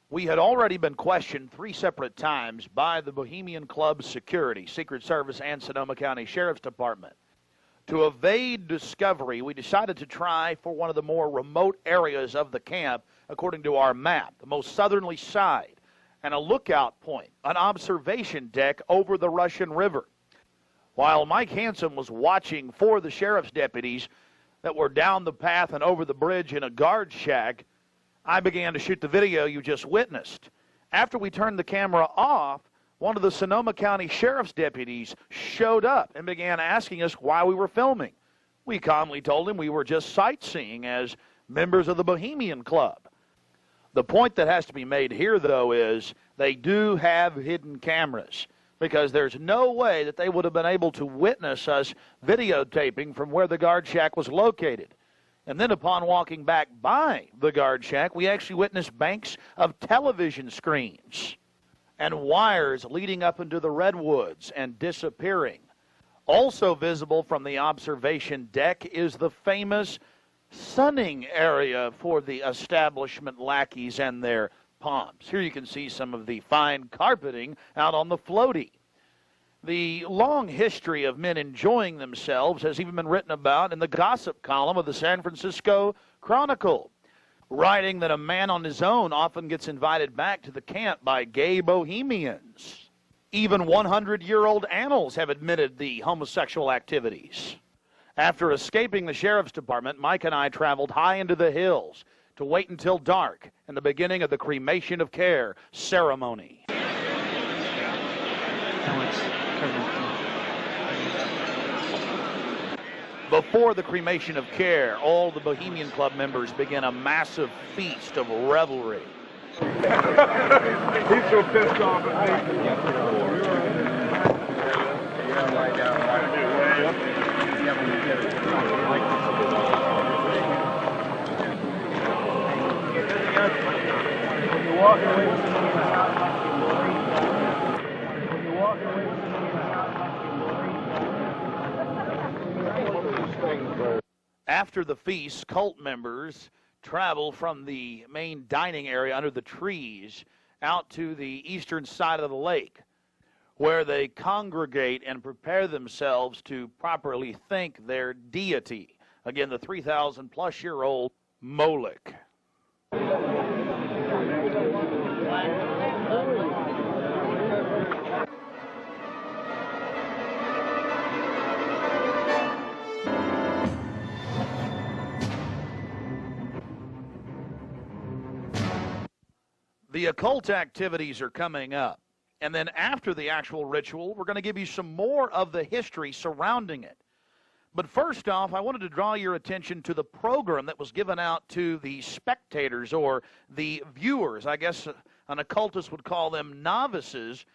We had already been questioned 3 separate times by the Bohemian Club's security, Secret Service, and Sonoma County Sheriff's Department. To evade discovery, we decided to try for one of the more remote areas of the camp, according to our map, the most southerly side, and a lookout point, an observation deck over the Russian River. While Mike Hansen was watching for the sheriff's deputies that were down the path and over the bridge in a guard shack, I began to shoot the video you just witnessed. After we turned the camera off, one of the Sonoma County Sheriff's deputies showed up and began asking us why we were filming. We calmly told him we were just sightseeing as members of the Bohemian Club. The point that has to be made here, though, is they do have hidden cameras, because there's no way that they would have been able to witness us videotaping from where the guard shack was located. And then upon walking back by the guard shack, we actually witnessed banks of television screens and wires leading up into the redwoods and disappearing. Also visible from the observation deck is the famous sunning area for the establishment lackeys and their pomps. Here you can see some of the fine carpeting out on the floaty. The long history of men enjoying themselves has even been written about in the gossip column of the San Francisco Chronicle, writing that a man on his own often gets invited back to the camp by gay bohemians. Even 100-year-old annals have admitted the homosexual activities. After escaping the sheriff's department, Mike and I traveled high into the hills to wait until dark and the beginning of the cremation of care ceremony. Before the cremation of care, all the Bohemian Club members begin a massive feast of revelry. He's so pissed off at me. When you walk away from the After the feast, cult members travel from the main dining area under the trees out to the eastern side of the lake, where they congregate and prepare themselves to properly thank their deity. Again, the 3,000-plus-year-old Moloch. The occult activities are coming up. And then after the actual ritual, we're going to give you some more of the history surrounding it. But first off, I wanted to draw your attention to the program that was given out to the spectators or the viewers. I guess an occultist would call them novices,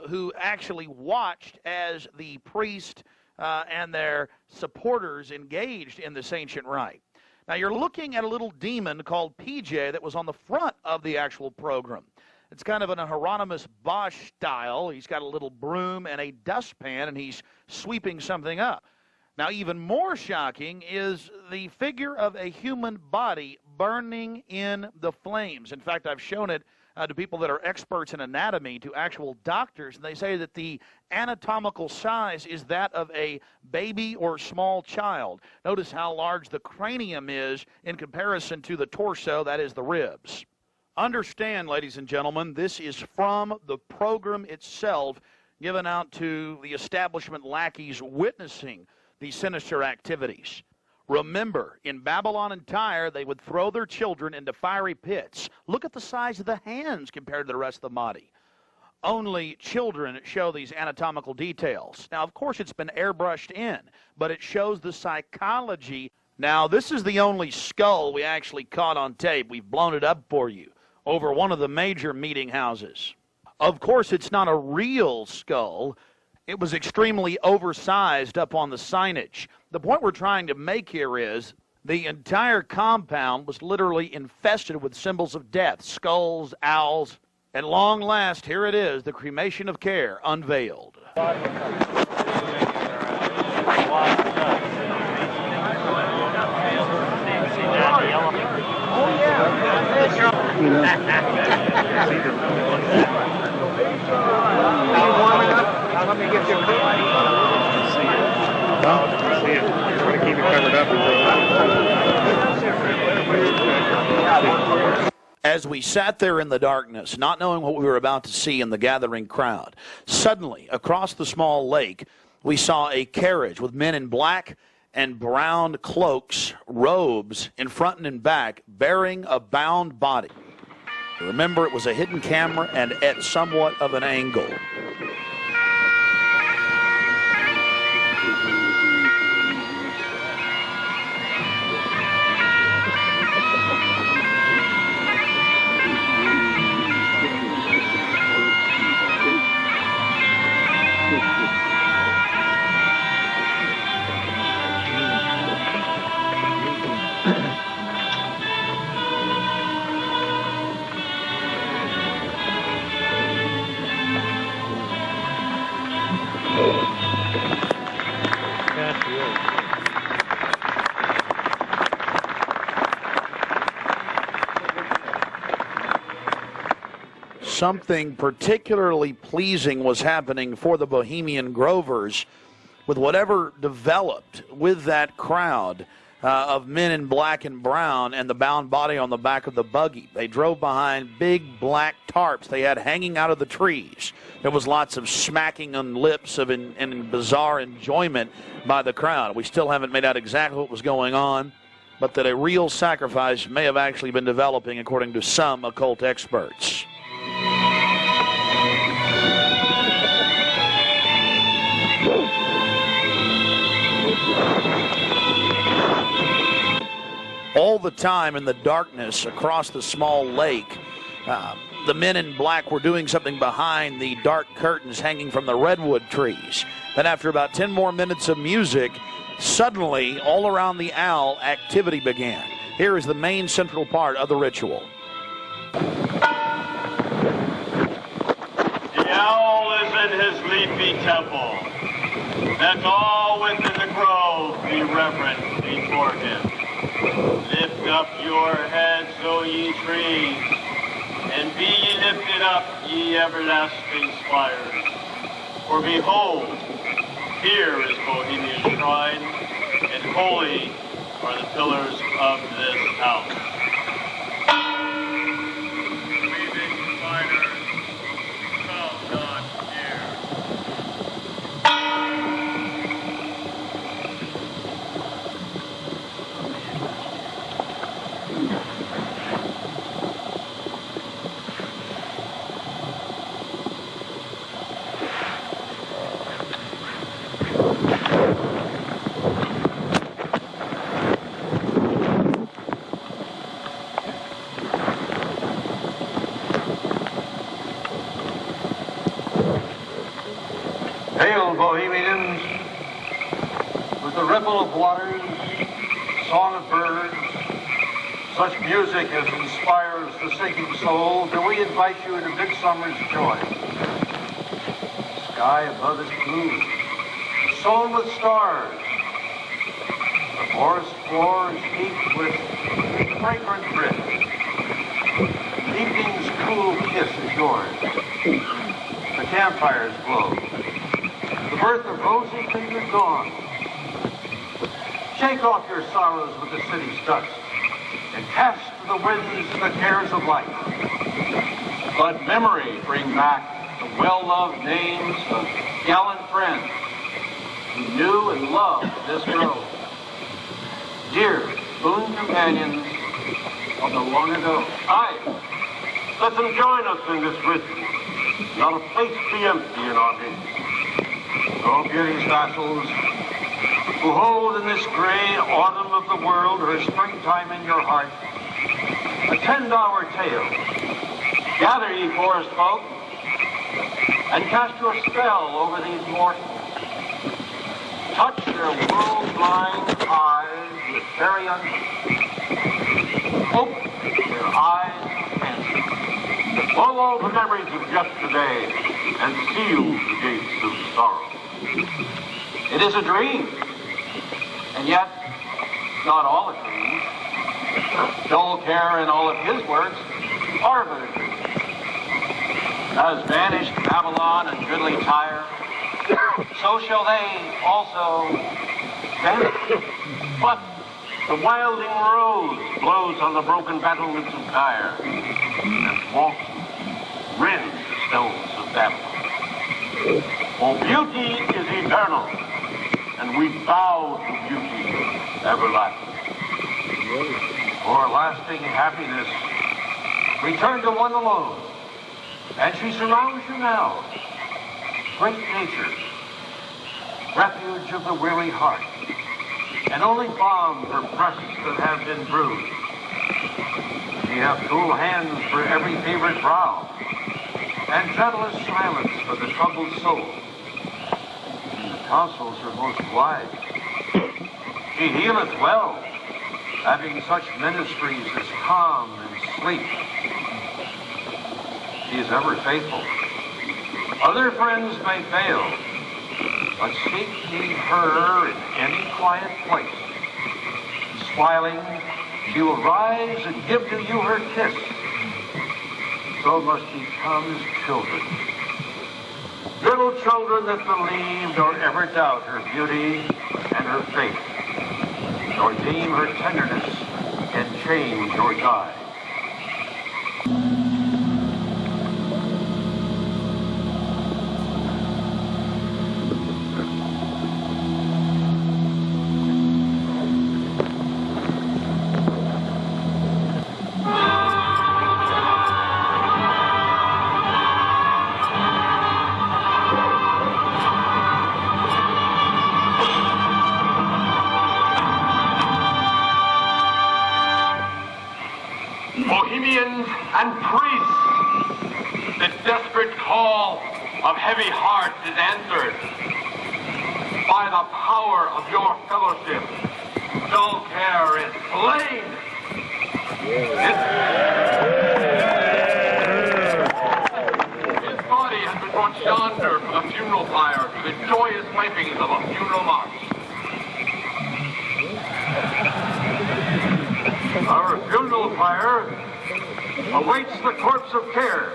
who actually watched as the priest and their supporters engaged in this ancient rite. Now, you're looking at a little demon called PJ that was on the front of the actual program. It's kind of an Hieronymus Bosch style. He's got a little broom and a dustpan, and he's sweeping something up. Now, even more shocking is the figure of a human body burning in the flames. In fact, I've shown it to people that are experts in anatomy, to actual doctors, and they say that the anatomical size is that of a baby or small child. Notice how large the cranium is in comparison to the torso, that is the ribs. Understand, ladies and gentlemen, this is from the program itself given out to the establishment lackeys witnessing these sinister activities. Remember, in Babylon and Tyre, they would throw their children into fiery pits. Look at the size of the hands compared to the rest of the body. Only children show these anatomical details. Now, of course, it's been airbrushed in, but it shows the psychology. Now, this is the only skull we actually caught on tape. We've blown it up for you over one of the major meeting houses. Of course, it's not a real skull. It was extremely oversized up on the signage. The point we're trying to make here is the entire compound was literally infested with symbols of death, skulls, owls. At long last, here it is, the cremation of care unveiled. Oh, yeah. warming up? Let me get you a coat. See it. You want to keep it covered up. As we sat there in the darkness, not knowing what we were about to see in the gathering crowd, suddenly, across the small lake, we saw a carriage with men in black and brown cloaks, robes, in front and in back, bearing a bound body. Remember, it was a hidden camera and at somewhat of an angle. Something particularly pleasing was happening for the Bohemian Grovers with whatever developed with that crowd of men in black and brown and the bound body on the back of the buggy. They drove behind big black tarps they had hanging out of the trees. There was lots of smacking on lips of and bizarre enjoyment by the crowd. We still haven't made out exactly what was going on, but that a real sacrifice may have actually been developing according to some occult experts. All the time in the darkness across the small lake, the men in black were doing something behind the dark curtains hanging from the redwood trees. Then after about 10 more minutes of music, suddenly all around the owl, activity began. Here is the main central part of the ritual. The owl is in his leafy temple. Let all within the grove be reverent before him. Lift up your heads, O ye trees, and be ye lifted up, ye everlasting spires. For behold, here is Bohemian shrine, and holy are the pillars of this house. Weaving spiders, come not near. Hail, Bohemians, with the ripple of waters, song of birds, such music as inspires the sinking soul, do we invite you into midsummer's joy. The sky above is blue, sown with stars. The forest floor is heaped with fragrant drift. Evening's cool kiss is yours. The campfires glow. The birth of rosy fingered dawn. Shake off your sorrows with the city's dust and cast to the winds the cares of life. Let memory bring back the well-loved names of gallant friends who knew and loved this grove. Dear boon companions of the long ago. Aye, let them join us in this ritual. Not a place be empty in our midst. O beauty's vassals, who hold in this gray autumn of the world her springtime in your heart, attend our tale. Gather, ye forest folk, and cast your spell over these mortals. Touch their world-blind eyes with fairy unction. Open their eyes and blow all the memories of yesterday and seal the gates of sorrow. It is a dream, and yet not all a dream. Joel Kerr, in all of his works, Harvard has banished Babylon and goodly Tyre, so shall they also vanish. But the wilding rose blows on the broken battlements of Tyre, and Walton rends the stones of Babylon. For beauty is eternal, and we bow to beauty everlasting. For lasting happiness, return to one alone, and she surrounds you now. Great nature, refuge of the weary heart, and only balm for breasts that have been bruised. She hath cool hands for every favored brow, and gentlest silence for the troubled soul. The counsels are most wise. She healeth well, having such ministries as calm and sleep. She is ever faithful. Other friends may fail, but seek ye her in any quiet place. Smiling, she will rise and give to you her kiss. So must ye come as children. Little children that believe nor ever doubt her beauty and her faith, nor deem her tenderness can change or die. Bohemians and priests, the desperate call of heavy hearts is answered. By the power of your fellowship, dull care is slain. His body has been brought yonder from the funeral pyre to the joyous pipings of a funeral march. Our funeral pyre awaits the corpse of care.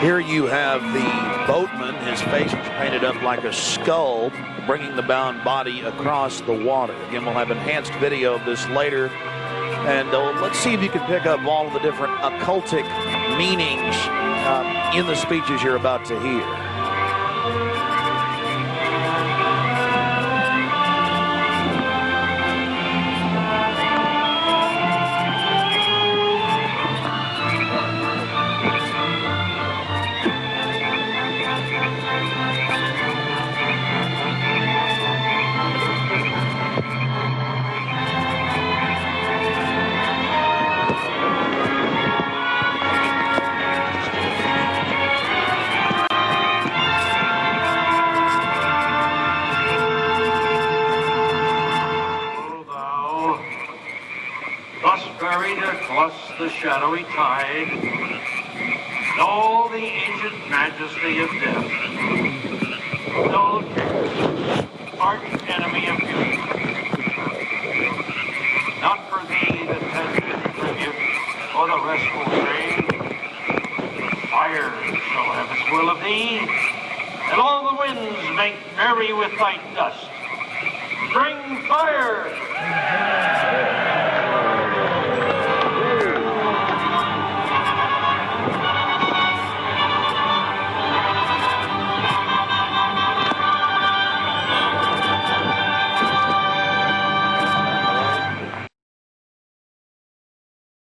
Here you have the boatman, his face is painted up like a skull, bringing the bound body across the water. Again, we'll have enhanced video of this later. And let's see if you can pick up all of the different occultic meanings in the speeches you're about to hear. Across the shadowy tide, and all the ancient majesty of death. Dull care, arch enemy of beauty. Not for thee the tender tribute or the restful grave. Fire shall have its will of thee, and all the winds make merry with thy dust. Bring fire!